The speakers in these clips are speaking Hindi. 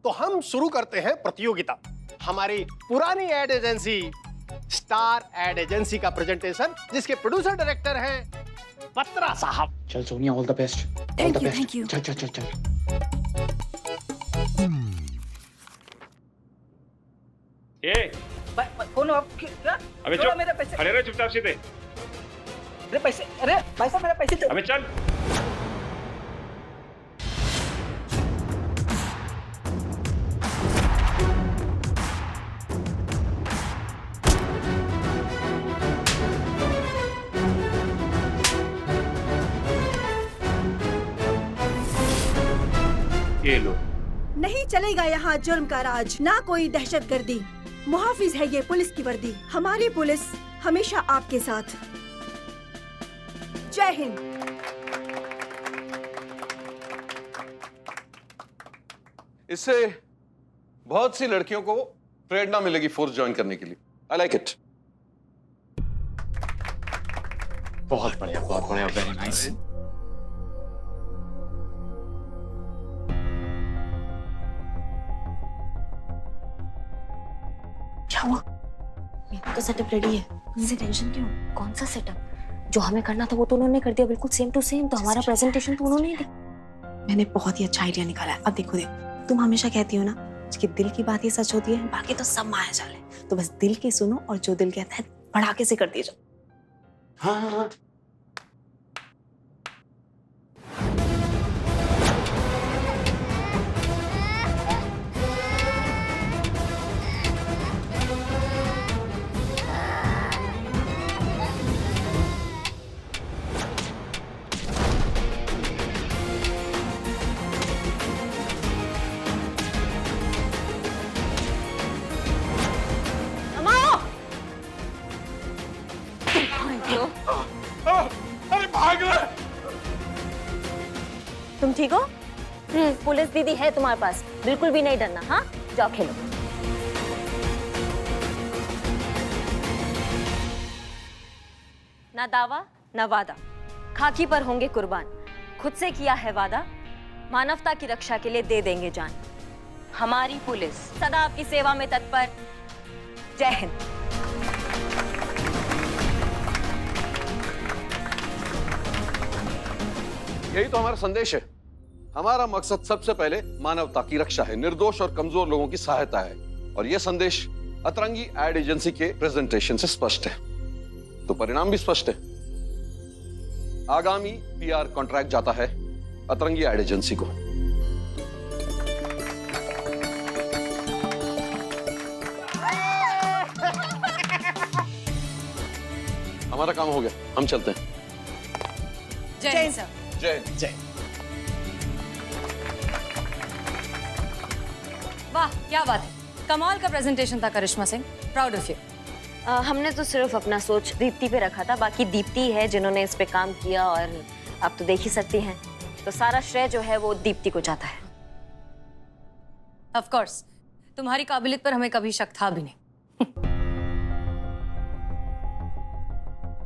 तो हम शुरू करते हैं प्रतियोगिता। हमारी पुरानी ad agency star ad agency का प्रेजेंटेशन, जिसके प्रोड्यूसर डायरेक्टर हैं बत्रा साहब। चल Sonia, all the best. Thank you. चल चल चल चल। ये कौन हो आप? क्या? अबे छोड़ो चुप, मेरे पैसे। खड़े रहो चुपचाप सीधे। अरे पैसे, अरे भाई साहब मेरे पैसे दो। अबे चल। ये लो। नहीं चलेगा यहाँ जुर्म का राज, ना कोई दहशतगर्दी। मुहाफिज है ये पुलिस की वर्दी, हमारी पुलिस हमेशा आपके साथ। जय हिंद। इससे बहुत सी लड़कियों को प्रेरणा मिलेगी फोर्स ज्वाइन करने के लिए। I like it. बहुत बढ़िया, वेरी नाइस। क्या हुआ? मेरा तो सेटअप रेडी है, इससे टेंशन क्यों? कौन सा सेटअप? जो हमें करना था वो तो उन्होंने कर दिया, बिल्कुल सेम टू सेम। तो हमारा प्रेजेंटेशन तो उन्होंने ही दिया। मैंने बहुत ही अच्छा आइडिया निकाला है। अब देखो तुम हमेशा कहती हो ना कि दिल की बात ही सच होती है, बाकी तो सब माया जाल है। तो बस दिल की सुनो और जो दिल कहता है बढ़ाके से कर दिए जाओ। हाँ। अरे भाग रहे। तुम ठीक हो? पुलिस दीदी है तुम्हारे पास, बिल्कुल भी नहीं डरना। हाँ, जाओ खेलो। ना दावा ना वादा, खाकी पर होंगे कुर्बान। खुद से किया है वादा, मानवता की रक्षा के लिए दे देंगे जान। हमारी पुलिस सदा आपकी सेवा में तत्पर। जय हिंद। यही तो हमारा संदेश है। हमारा मकसद सबसे पहले मानवता की रक्षा है, निर्दोष और कमजोर लोगों की सहायता है। और यह संदेश अतरंगी एड एजेंसी के प्रेजेंटेशन से स्पष्ट है, तो परिणाम भी स्पष्ट है। आगामी पीआर कॉन्ट्रैक्ट जाता है अतरंगी एड एजेंसी को। हमारा काम हो गया, हम चलते हैं। जय हिंद सर। जय जय। वाह, क्या बात है, कमाल का प्रेजेंटेशन था करिश्मा सिंह, प्राउड ऑफ यू। हमने तो सिर्फ अपना सोच दीप्ति पे रखा था, बाकी दीप्ति है जिन्होंने इस पे काम किया, और आप तो देख ही सकती हैं, तो सारा श्रेय जो है वो दीप्ति को जाता है। ऑफ कोर्स, तुम्हारी काबिलियत पर हमें कभी शक था भी नहीं।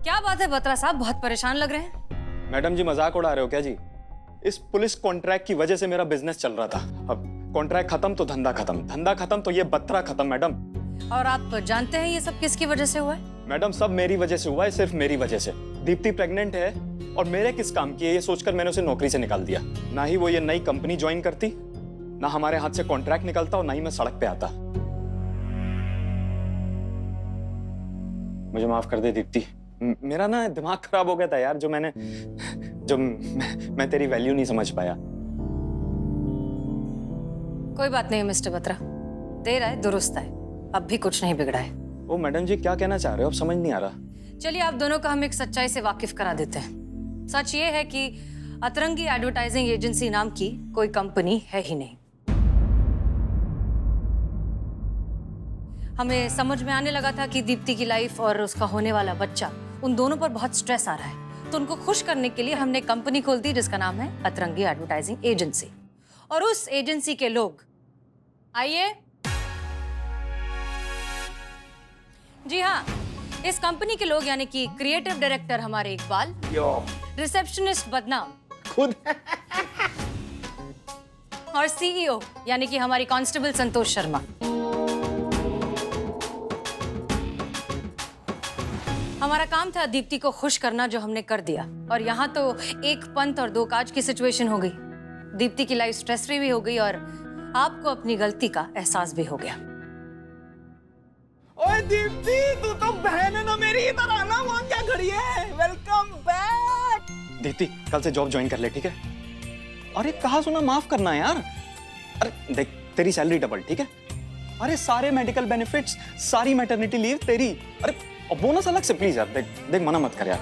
क्या बात है बत्रा साहब, बहुत परेशान लग रहे हैं। मैडम जी मजाक उड़ा रहे हो क्या जी? इस पुलिस कॉन्ट्रैक्ट की वजह से मेरा बिजनेस चल रहा था। अब कॉन्ट्रैक्ट खत्म तो धंधा खत्म, धंधा खत्म तो ये बत्रा खत्म। मैडम, और आप जानते हैं ये सब किसकी वजह से हुआ है? मैडम सब मेरी वजह से हुआ है, सिर्फ मेरी वजह से। दीप्ति प्रेग्नेंट है और मेरे किस काम की है ये सोचकर मैंने उसे नौकरी से निकाल दिया। ना ही वो ये नई कंपनी ज्वाइन करती, ना हमारे हाथ से कॉन्ट्रैक्ट निकलता, और ना ही मैं सड़क पे आता। मुझे माफ कर दे दीप्ति, मेरा ना दिमाग खराब हो गया था यार, जो मैं तेरी वैल्यू नहीं समझ पाया। कोई बात नहीं मिस्टर बत्रा, देर है दुरुस्त है, अब भी कुछ नहीं बिगड़ा है। ओ मैडम जी क्या कहना चाह रहे हो, अब समझ नहीं आ रहा। चलिए आप दोनों का हम एक सच्चाई से वाकिफ करा देते हैं। सच ये है कि अतरंगी एडवर्टाइजिंग एजेंसी नाम की कोई कंपनी है ही नहीं। हमें समझ में आने लगा था कि दीप्ति की लाइफ और उसका होने वाला बच्चा, उन दोनों पर बहुत स्ट्रेस आ रहा है, तो उनको खुश करने के लिए हमने कंपनी खोल दी जिसका नाम है अतरंगी एडवर्टाइजिंग एजेंसी। और उस एजेंसी के लोग, आइए जी हाँ, इस कंपनी के लोग यानी कि क्रिएटिव डायरेक्टर हमारे इकबाल, रिसेप्शनिस्ट बदनाम खुद और सीईओ यानी कि हमारी कांस्टेबल संतोष शर्मा। हमारा काम था दीप्ति को खुश करना, जो हमने कर दिया। और यहाँ तो एक पंथ और दो काज की सिचुएशन हो गई। दीप्ति की लाइफ स्ट्रेस फ्री भी हो गई और आपको अपनी गलती का एहसास भी हो गया। ओए दीप्ति, तू तो बहन है ना मेरी, इधर आना। वहाँ क्या खड़ी है? Welcome back. दीप्ति कल से जॉब ज्वाइन कर ले, ठीक है? अरे कहा सुना माफ करना यार। अरे देख, तेरी सैलरी डबल, ठीक है? अरे सारे मेडिकल बेनिफिट्स, सारी मैटरनिटी लीव तेरी। अरे और बोनस अलग से, प्लीज यार। देख देख, मना मत कर यार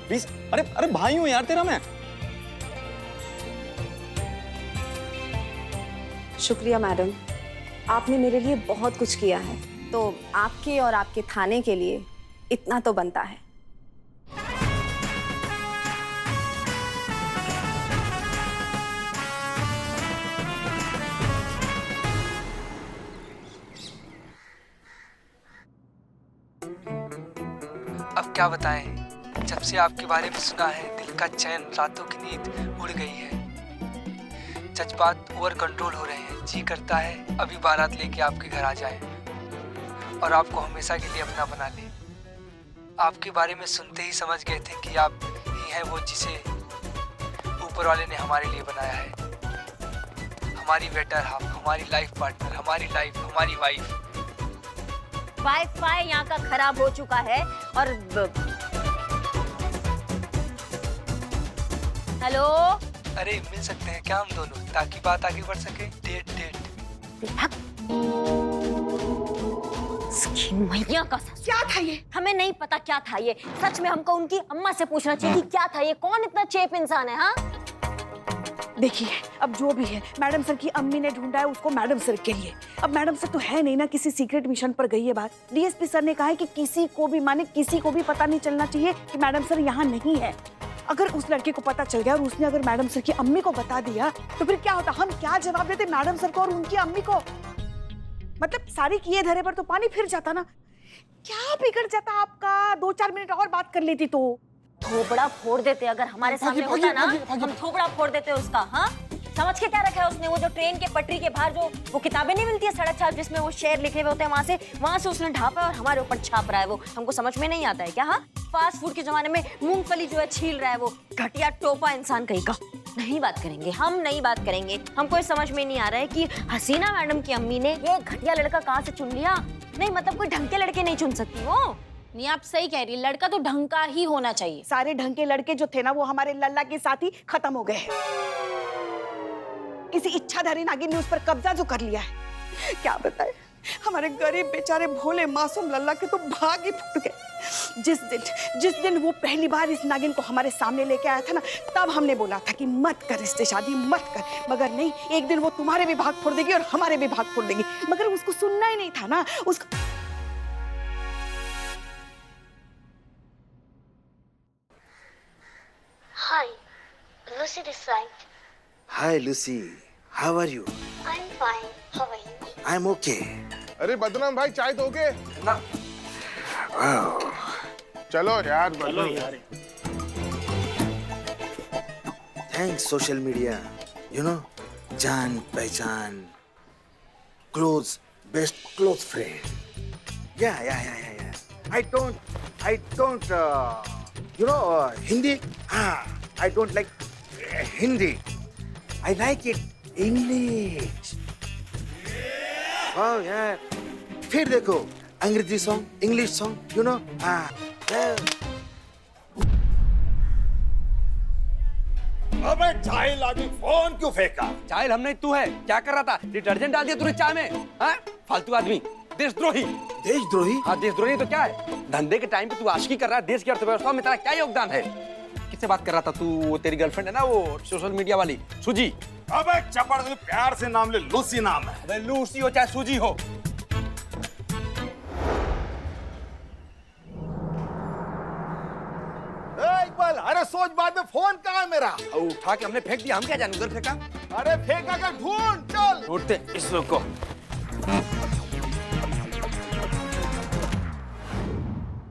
प्लीज। अरे अरे भाई हूं यार तेरा मैं। शुक्रिया मैडम, आपने मेरे लिए बहुत कुछ किया है, तो आपके और आपके थाने के लिए इतना तो बनता है। अब क्या बताएं, जब से आपके बारे में सुना है दिल का चैन, रातों की नींद उड़ गई है। जज्बात ओवर कंट्रोल हो रहे हैं, जी करता है अभी बारात लेके आपके घर आ जाए और आपको हमेशा के लिए अपना बना ले। आपके बारे में सुनते ही समझ गए थे कि आप ही हैं वो जिसे ऊपर वाले ने हमारे लिए बनाया है। हमारी बेटर हाफ, हमारी लाइफ पार्टनर, हमारी लाइफ, हमारी वाइफ। वाईफाई यहाँ का खराब हो चुका है और हेलो, अरे मिल सकते हैं क्या हम दोनों, ताकि बात आगे बढ़ सके? Date date. मैया का क्या था ये? हमें नहीं पता क्या था ये। सच में हमको उनकी अम्मा से पूछना चाहिए कि क्या था ये। कौन इतना चेप इंसान है? हाँ देखिए, अब जो भी है, मैडम सर की अम्मी ने ढूंढा है उसको मैडम सर के लिए। अब मैडम सर तो है नहीं ना, किसी सीक्रेट मिशन पर गई है बात। डीएसपी सर ने कहा है कि किसी को भी, माने किसी को भी पता नहीं चलना चाहिए कि मैडम सर यहाँ नहीं है। अगर उस लड़के को पता चल गया और उसने अगर मैडम सर की अम्मी को बता दिया तो फिर क्या होता? हम क्या जवाब देते मैडम सर को और उनकी अम्मी को? मतलब सारी किए धरे पर तो पानी फिर जाता ना। क्या बिगड़ जाता आपका? 2-4 मिनट और बात कर लेती तो। थोबड़ा फोड़ देते अगर हमारे सामने होता ना, हम थोबड़ा फोड़ देते उसका। हाँ, समझ के क्या रखा है उसने? वो जो ट्रेन के पटरी के बाहर जो वो किताबें नहीं मिलती है सड़क छाप, जिसमें वो शेर लिखे हुए होते हैं, वहां से उसने ढापा और हमारे ऊपर छाप रहा है। वो हमको समझ में नहीं आता है क्या? हाँ, फास्ट फूड के जमाने में मूंगफली जो है छील रहा है वो घटिया टोपा इंसान कहीं का। नहीं बात करेंगे, हम नहीं बात करेंगे। हमको ये समझ में नहीं आ रहा है कि हसीना मैडम की अम्मी ने ये घटिया लड़का कहाँ से चुन लिया। नहीं मतलब कोई ढंग के लड़के नहीं चुन सकती वो। नहीं, आप सही कह रही है, लड़का तो ढंग का ही होना चाहिए। सारे ढंग के लड़के जो थे ना वो हमारे लल्ला के साथ ही खत्म हो गए। किसी इच्छाधारी नागिन ने उस पर कब्जा जो कर लिया है, क्या बताए। हमारे गरीब बेचारे भोले मासूम लल्ला के तो भाग ही फूट गए। जिस दिन वो पहली बार इस नागिन को हमारे सामने लेके आया था ना, तब हमने बोला था कि मत कर इससे शादी, मत कर। मगर नहीं, एक दिन वो तुम्हारे भी भाग फोड़ देगी और हमारे भी भाग फोड़ देगी। मगर उसको सुनना ही नहीं था ना। उसको Hi, Lucy this side. Hi Lucy, how are you? I'm fine. How are you? I'm okay. अरे बदनाम भाई, चाय दोगे? ना। Wow. चलो यार, चलो यार। Thanks social media. You know, जान पहचान, close, best close friend. Yeah. I don't. You know, Hindi? I don't like Hindi. I like it English. Wow, yeah. फिर देखो, अंग्रेजी song, English song, you know? अबे जाहिल आदमी, फोन क्यों फेंका? जाहिल हम नहीं, तू है। क्या कर रहा था? डिटर्जेंट डाल दिया तूने चाय में? हाँ? फालतू आदमी, देशद्रोही। देशद्रोही? हाँ, देशद्रोही तो क्या है? धंधे के टाइम पे तू आशिकी कर रहा है, देश की अर्थव्यवस्था में तेरा क्या योगदान है? किससे बात कर रहा था तू? वो तेरी गर्लफ्रेंड है ना, वो सोशल मीडिया वाली सुजी। अबे चपड़, प्यार से नाम ले, लूसी नाम है। अबे लूसी हो चाहे सुजी हो। इकबाल, अरे सोच बाद में, फोन कहाँ है मेरा? उठा के हमने फेंक दिया, हम क्या जाने उधर फेंका। अरे फेंका कर, ढूंढ, चल। ढूंढते इस लोग को।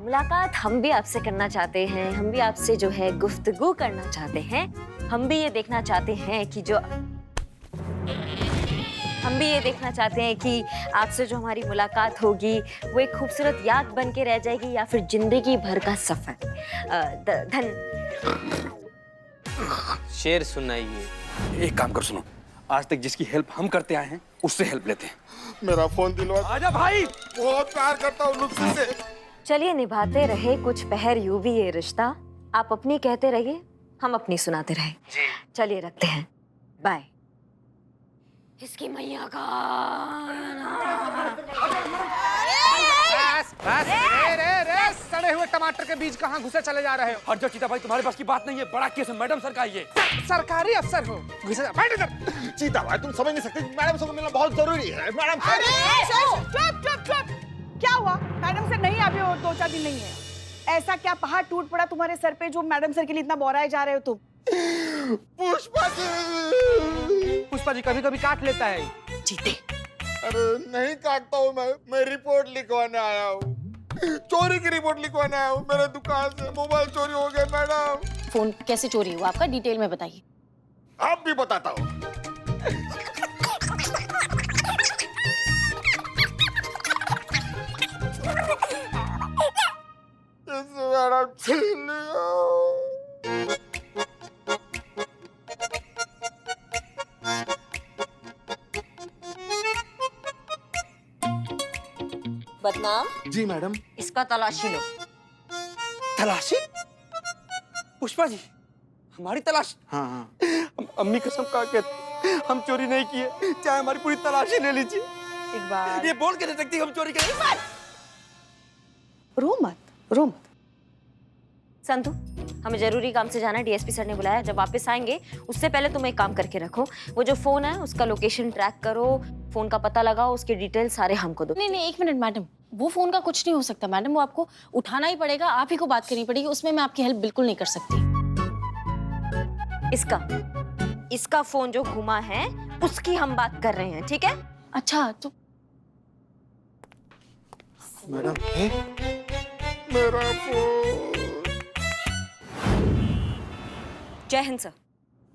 मुलाकात हम भी आपसे करना चाहते हैं, हम भी आपसे जो है गुफ्तगू करना चाहते हैं। हम भी ये देखना चाहते हैं कि आपसे जो हमारी मुलाकात होगी वो एक खूबसूरत याद बन के रह जाएगी या फिर जिंदगी भर का सफर। शेर सुनाइए। एक काम कर, सुनो, आज तक जिसकी हेल्प हम करते आए हैं उससे हेल्प लेते हैं। मेरा फोन दिलवा। आजा भाई, बहुत प्यार करता हूँ लुत्फी से। चलिए, निभाते रहे कुछ पहर यूं भी ये रिश्ता। आप अपनी कहते रहिए, हम अपनी सुनाते रहे। चलिए रखते हैं, बाय। इसकी मैया का सड़े हुए टमाटर के बीज कहाँ घुसे चले जा रहे हो? हट जाओ चीता भाई, तुम्हारे पास की बात नहीं है। बड़ा केस है, मैडम सर का ये। सरकारी अफसर हो, घुसे जा, बैठ इधर। चीता भाई तुम समझ नहीं सकते, मैडम से मिलना बहुत जरूरी है। मैडम चुप। क्या हुआ? मैडम सर नहीं अभी, और 2-4 दिन नहीं है। ऐसा क्या पहाड़ टूट पड़ा तुम्हारे सर पे जो मैडम सर के लिए इतना बोराए जा रहे हो तुम? पुष्पा जी कभी कभी काट लेता है। जीते। अरे नहीं काटता हूँ मैं रिपोर्ट लिखवाने आया हूँ। चोरी की रिपोर्ट लिखवाने आया हूँ। मेरे दुकान से मोबाइल चोरी हो गया मैडम। फोन कैसे चोरी हुआ आपका, डिटेल में बताइए। आप भी बताता हूँ। बदनाम जी मैडम। इसका तलाशी लो। तलाशी? पुष्पा जी, हमारी तलाश? हाँ। अम्मी कसम खा के हम चोरी नहीं किए, चाहे हमारी पूरी तलाशी ले लीजिए। एक बार ये बोल के नहीं सकती हम चोरी करें। रो मत। संतु, हमें जरूरी काम से जाना है, डीएसपी सर ने बुलाया। जब वापस आएंगे उससे पहले तुम एक काम करके रखो, वो जो फोन है उसका लोकेशन ट्रैक करो, फोन का पता लगाओ, उसके डिटेल सारे हमको दो। नहीं, 1 मिनट मैडम, वो फोन का कुछ नहीं हो सकता मैडम, वो आपको उठाना ही पड़ेगा, आप ही को बात करनी पड़ेगी, उसमें मैं आपकी हेल्प बिल्कुल नहीं कर सकती। इसका फोन जो घुमा है उसकी हम बात कर रहे हैं, ठीक है? अच्छा तो मैडम मेरा फोन। जय हिंद सर।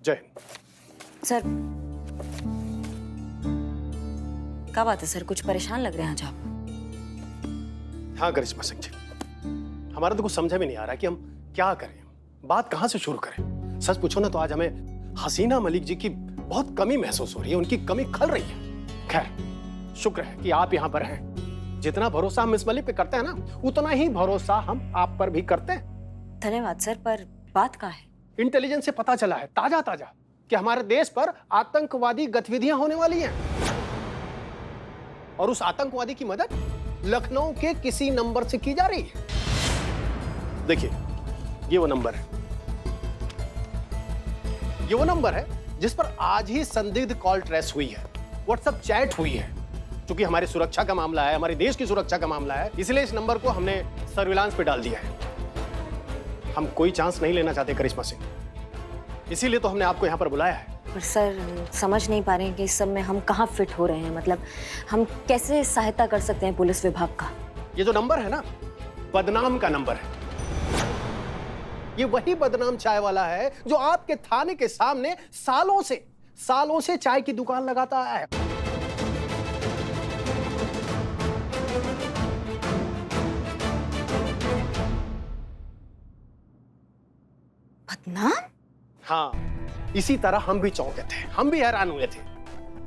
जय हिंद सर। क्या बात है सर, कुछ परेशान लग रहे हैं आज आप? हाँ करिश्मा सिंह जी, हमारा तो कुछ समझ में नहीं आ रहा कि हम क्या करें, बात कहां से शुरू करें। सच पूछो ना तो आज हमें हसीना मलिक जी की बहुत कमी महसूस हो रही है, उनकी कमी खल रही है। खैर, शुक्र है कि आप यहाँ पर हैं। जितना भरोसा हम मिस मलिक पे करते हैं ना, उतना ही भरोसा हम आप पर भी करते हैं। धन्यवाद सर, पर बात क्या है? इंटेलिजेंस से पता चला है ताजा कि हमारे देश पर आतंकवादी गतिविधियां होने वाली हैं, और उस आतंकवादी की मदद लखनऊ के किसी नंबर से की जा रही है। देखिए, ये वो नंबर है जिस पर आज ही संदिग्ध कॉल ट्रेस हुई है, व्हाट्सएप चैट हुई है। क्योंकि हमारी सुरक्षा का मामला है, हमारे देश की सुरक्षा का मामला है, इसलिए इस नंबर को हमने सर्विलांस पे डाल दिया है। हम कोई चांस नहीं लेना चाहते करिश्मा सिंह, इसीलिए तो हमने आपको यहाँ पर बुलाया है। पर सर, समझ नहीं पा रहे हैं कि इस सब में हम कहाँ फिट हो रहे हैं, मतलब हम कैसे सहायता कर सकते हैं पुलिस विभाग का? ये जो नंबर है ना, बदनाम का नंबर है। ये वही बदनाम चाय वाला है जो आपके थाने के सामने सालों से चाय की दुकान लगाता है। बदनाम? हाँ, इसी तरह हम भी चौंके थे, हम भी हैरान हुए थे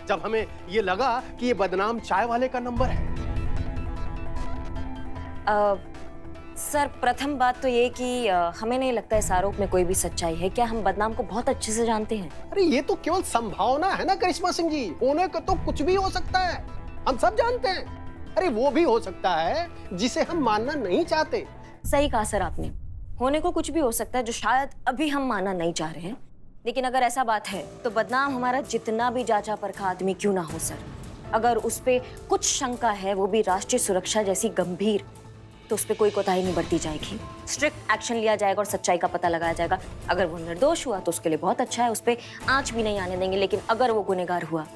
जब हमें ये लगा कि ये बदनाम चाय वाले का नंबर है। सर, प्रथम बात तो ये कि हमें नहीं लगता इस आरोप में कोई भी सच्चाई है। क्या हम बदनाम को बहुत अच्छे से जानते हैं? अरे ये तो केवल संभावना है ना करिश्मा सिंह जी, होने को तो कुछ भी हो सकता है, हम सब जानते हैं। अरे वो भी हो सकता है जिसे हम मानना नहीं चाहते। सही कहा सर आपने, होने को कुछ भी हो सकता है जो शायद अभी हम मानना नहीं चाह रहे हैं। लेकिन अगर ऐसा बात है तो बदनाम हमारा जितना भी जांचा परखा आदमी क्यों ना हो सर, अगर उस पे कुछ शंका है, वो भी राष्ट्रीय सुरक्षा जैसी गंभीर, तो उस पे कोई कोताही नहीं बरती जाएगी। स्ट्रिक्ट एक्शन लिया जाएगा और सच्चाई का पता लगाया जाएगा। अगर वो निर्दोष हुआ तो उसके लिए बहुत अच्छा है, उस पे आंच भी नहीं आने देंगे। लेकिन अगर वो गुनहगार हुआ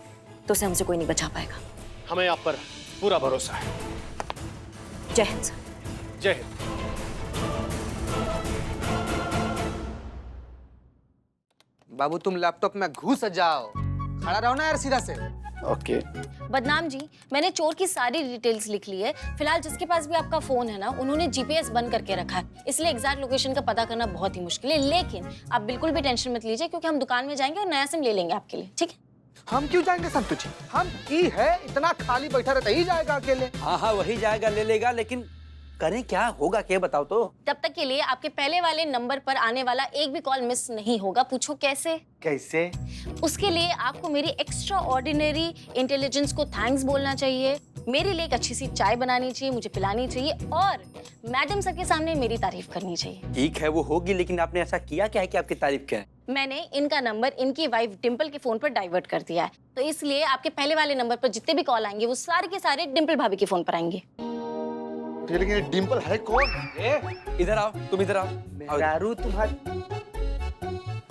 तो उसे हमसे कोई नहीं बचा पाएगा। हमें आप पर पूरा भरोसा है। जय हिंद सर। जय हिंद। बाबू तुम लैपटॉप में घुस जाओ, खड़ा रहो ना यार सीधा से। ओके। बदनाम जी, मैंने चोर की सारी डिटेल्स लिख ली है। फिलहाल जिसके पास भी आपका फोन है ना, उन्होंने जीपीएस बंद करके रखा है, इसलिए एग्जैक्ट लोकेशन का पता करना बहुत ही मुश्किल है। लेकिन आप बिल्कुल भी टेंशन मत लीजिए, क्योंकि हम दुकान में जाएंगे और नया सिम ले लेंगे आपके लिए, ठीक है? हम क्यों जाएंगे संतु जी? हम की है इतना खाली बैठा रहता ही जाएगा अकेले। हाँ हाँ वही जाएगा, ले लेगा, लेकिन करें क्या, होगा क्या बताओ तो। तब तक के लिए आपके पहले वाले नंबर पर आने वाला एक भी कॉल मिस नहीं होगा। पूछो कैसे? कैसे? उसके लिए आपको मेरी एक्स्ट्रा ऑर्डिनरी इंटेलिजेंस को थैंक्स बोलना चाहिए, मेरे लिए एक अच्छी सी चाय बनानी चाहिए, मुझे पिलानी चाहिए, और मैडम सर के सामने मेरी तारीफ करनी चाहिए। ठीक है वो होगी, लेकिन आपने ऐसा किया क्या है कि आपकी तारीफ क्या है? मैंने इनका नंबर इनकी वाइफ डिम्पल के फोन पर डाइवर्ट कर दिया है, तो इसलिए आपके पहले वाले नंबर पर जितने भी कॉल आएंगे वो सारे के सारे डिम्पल भाभी के फोन पर आएंगे। लेकिन ये डिम्पल है कौन? इधर आओ, तुम इधर आओ। दारू तुम्हारी,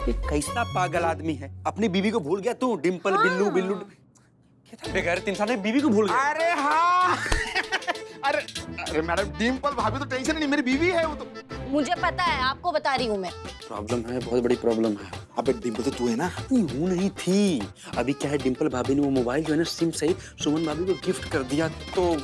ये कैसा पागल आदमी है, अपनी बीवी को भूल गया तू? डिम्पल बिल्लू बिल्लू बेगैर इंसान बीवी को भूल गया। अरे हाँ अरे अरे मैडम डिम्पल भाभी तो टेंशन नहीं, मेरी बीवी है वो तो। मुझे पता है, आपको बता रही हूँ मैं। प्रॉब्लम है, बहुत बड़ी प्रॉब्लम है। अबे डिम्पल तो तू है ना? हूँ नहीं थी, अभी क्या है, डिम्पल भाभी ने वो मोबाइल जो है ना सिम सहित सुमन भाभी को गिफ्ट कर दिया, तो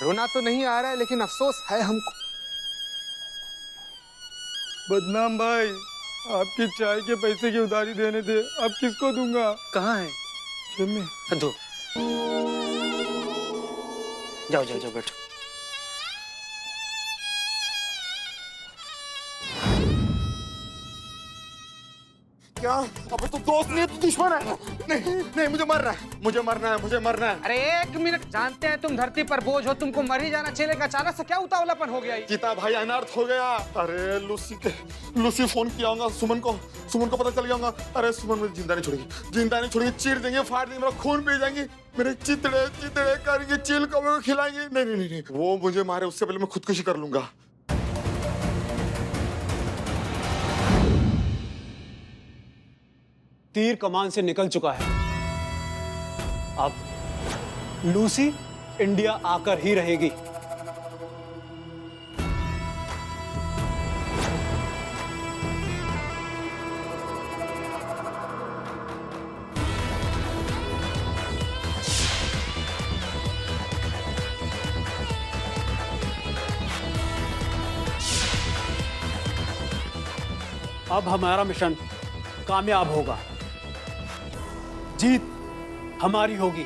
रोना तो नहीं आ रहा है, लेकिन अफसोस है हमको। बदनाम भाई, आपकी चाय के पैसे की उधारी देने थे, अब किसको दूंगा? कहाँ है? जेब में। दो, जाओ जाओ जाओ बैठो। क्या? अबे तो दोस्त नहीं है, तू दुश्मन है। नहीं नहीं, मुझे मरना है, मुझे मरना है, मुझे मरना है। अरे एक मिनट, जानते हैं तुम धरती पर बोझ हो, तुमको मर ही जाना चाहिए, अचानक से क्या उतावलापन हो गया? गीता भाई अनर्थ हो गया। अरे लूसी फोन किया होगा सुमन को पता चल गया होगा। अरे सुमन मुझे जिंदा नहीं छोड़ेगी, चीर देंगे, फाड़ देंगे, मेरा खून पी जाएंगे, मेरे चितड़े करेंगे, चिल कौवे को खिलाएंगे। नहीं, वो मुझे मारे उससे पहले मैं खुदकुशी कर लूंगा। तीर कमान से निकल चुका है, अब लूसी इंडिया आकर ही रहेगी। अब हमारा मिशन कामयाब होगा, जीत हमारी होगी।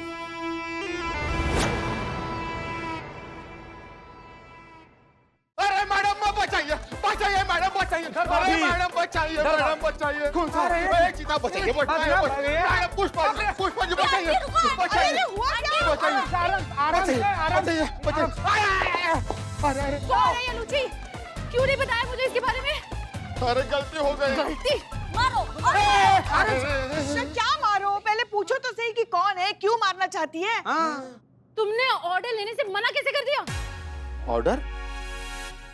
अरे मैडम बचाइए, मैडम बचाइए, मैडम बचाइए। कौन सा? चीता बचाइए, पुष्पा जी बचाइए। क्यों नहीं बताया मुझे इसके बारे में? अरे गलती हो गई। गलती? मारो। अरे क्या मारो? पहले पूछो तो सही कि कौन है, क्यों मारना चाहती है? तुमने ऑर्डर लेने से मना कैसे कर दिया? ऑर्डर?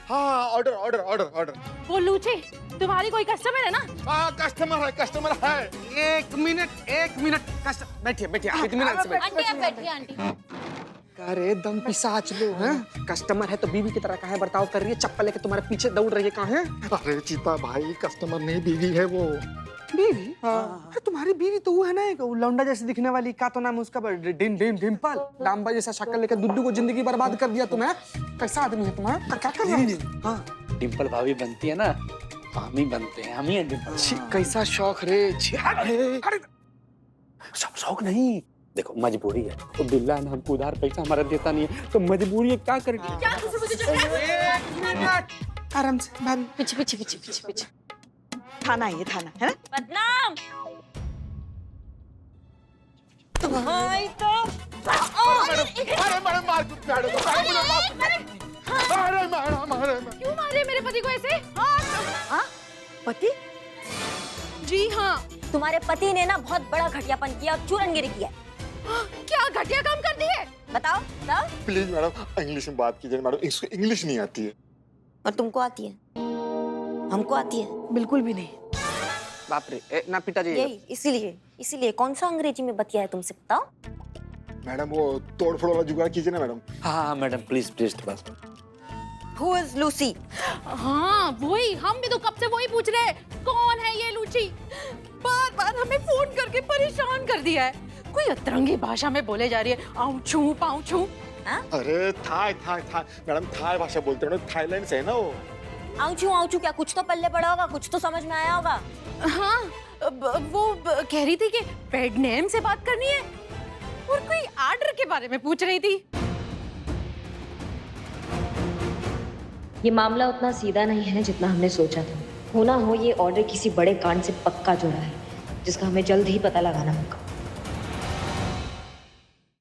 हाँ ऑर्डर। वो लूची, तुम्हारी कोई कस्टमर है ना? हाँ कस्टमर है। एक मिनट बैठिए, आंटी आप बैठिए। आंटी अरे दम पिसाच लो हैं? कस्टमर है तो बीवी की तरह काहे बर्ताव कर रही है? चप्पल लेके तुम्हारे पीछे दौड़ रही है, कहाँ है? अरे चीता भाई, कस्टमर नहीं बीवी है वो। बीवी? अरे तुम्हारी बीवी तो वो है ना, एक लौंडा जैसे दिखने वाली, का तो नाम है उसका? डिम्पल। डांबा जैसा शक्ल लेकर दुद्दू को जिंदगी बर्बाद कर दिया तुम्हें। कैसा आदमी है तुम्हारा? क्या कर रहा है? हाँ डिम्पल भाभी बनती है ना, हम ही बनते हैं, हम ही हैं डिम्पल। कैसा शौक रे। शौक नहीं, देखो मजबूरी है, तो बिल्ला ने हमको उधार पैसा हमारा देता नहीं है, तो मजबूरी है, क्या करेंगे? क्या एक मिनट, आराम से भाभी। पीछे। थाना है ना? बदनाम। भाई तो अरे मैडम मार क्यों मारे मेरे पति को ऐसे? हाँ? पति? जी हाँ। तुम्हारे पति ने ना बहुत बड़ा घटियापन किया और चूरनगिरी किया। क्या घटिया काम कर दी है? बताओ। प्लीज मैडम इंग्लिश में बात कीजिए मैडम, इसको इंग्लिश नहीं आती है। और तुमको आती है? हमको आती है? बिल्कुल भी नहीं। बाप रे, ना पिताजी। यही इसीलिए कौन सा अंग्रेजी में बतिया है तुमसे बताओ? मैडम वो तोड़ फोड़ वाला जुगाड़ कीजिए ना मैडम। हाँ मैडम प्लीज प्लीज थोड़ा सा। Who is Lucy? हाँ वही, हम भी तो कब से वही पूछ रहे हैं, कौन है ये लूची? बार बार हमें फोन करके परेशान कर दिया है। कोई अतरंगी भाषा में बोले जा रही है, आऊं छू पाऊं छू। अरे Thai Thai Thai madam, Thai भाषा बोलते हैं, थाईलैंड से है ना वो। आऊं छू क्या कुछ तो पल्ले पड़ा होगा, कुछ तो समझ में आया होगा। हाँ वो कह रही थी कि पेड नेम से बात करनी है और कोई ऑर्डर के बारे में पूछ रही थी। ये मामला उतना सीधा नहीं है जितना हमने सोचा था। हो ना हो ये ऑर्डर किसी बड़े कांड से पक्का जुड़ा है, जिसका हमें जल्द ही पता लगाना होगा।